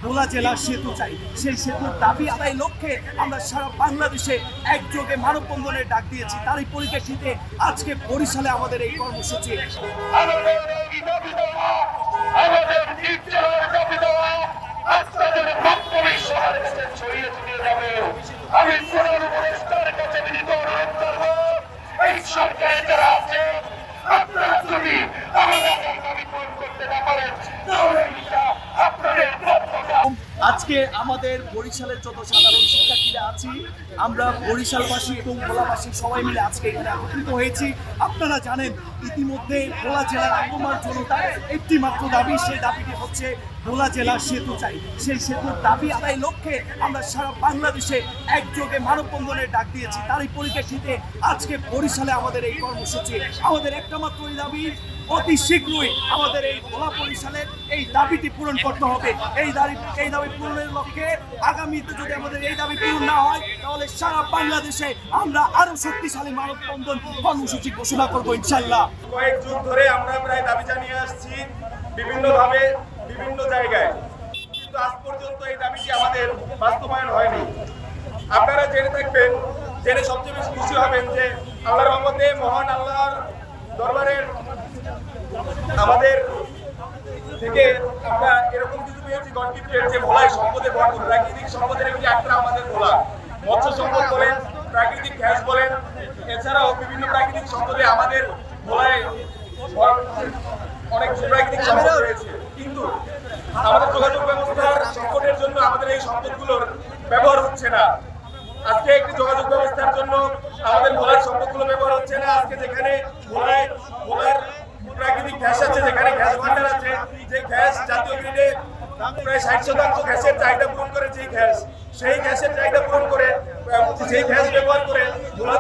ভোলা জেলার সেতু চাই। সেই সেতুর দাবি আদায় লক্ষ্যে আমরা সারা বাংলাদেশে একযোগে মানববন্ধনের ডাক দিয়েছি। তারই পরিপ্রেক্ষিতে আজকে বরিশালে আমাদের এই কর্মসূচি। আজকে আমাদের বরিশালের যত সাধারণ শিক্ষার্থীরা আছি, আমরা বরিশালবাসী এবং ভোলাবাসী সবাই মিলে আজকে এখানে একত্রিত হয়েছি। আপনারা জানেন ইতিমধ্যে ভোলা জেলার আক্রমণ জনতার একটি মাত্র দাবি, সেই দাবিটি হচ্ছে ভোলা জেলার সেতু চাই। সেই সেতুর দাবি আদায় লক্ষ্যে আমরা সারা বাংলাদেশে একযোগে মানববন্ধনের ডাক দিয়েছি। তারই পরিপ্রেক্ষিতে আজকে বরিশালে আমাদের এই কর্মসূচি। আমাদের একটা মাত্রই দাবি, অতি শীঘ্রই আমাদের এই ভোলা বরিশালের এই দাবিটি পূরণ করতে হবে। এই দাবি পূরণের লক্ষ্যে আগামীতে যদি আমাদের এই দাবি পূরণ না হয়, তাহলে সারা বাংলাদেশে আমরা আরো শক্তিশালী মানববন্ধন কর্মসূচি ঘোষণা করবো ইনশাল্লাহ। কয়েক যুগ ধরে আমরা প্রায় দাবি জানিয়ে আসছি বিভিন্নভাবে বিভিন্ন জায়গায়, কিন্তু আজ পর্যন্ত এই দাবিটি আমাদের বাস্তবায়ন হয়নি। আপনারা জেনে থাকবেন, জেনে সবচেয়ে বেশি খুশি হবেন যে আল্লাহর রহমতে মহান আল্লাহর দরবারের আমাদের থেকে আমরা এরকম কিছু পেয়েছি গণতন্ত্রের, যে ভোলায় সম্পদে ভরপুর, প্রাকৃতিক সম্পদের একটি আখড়া আমাদের ভোলা। মৎস্য সম্পদ বলেন, প্রাকৃতিক গ্যাস বলেন, এছাড়াও বিভিন্ন প্রাকৃতিক সম্পদে আমাদের ভোলায় অনেক প্রাকৃতিক সম্পদ রয়েছে। কিন্তু আমাদের যোগাযোগ ব্যবস্থার সংকটের জন্য আমাদের এই সম্পদগুলোর ব্যবহার হচ্ছে না। আজকে একটি যোগাযোগ ব্যবস্থার জন্য আমাদের ভোলার সম্পদগুলো ব্যবহার হচ্ছে না। আজকে যেখানে ভোলার প্রাকৃতিক গ্যাস আছে, যেখানে গ্যাস ভান্ডার আছে, যে গ্যাস জাতীয় গ্রিডে প্রায় 60% গ্যাসের চাহিদা পূরণ করে, যেই গ্যাস সেই গ্যাসের চাহিদা পূরণ করে, সেই গ্যাস ব্যবহার করে ভোলা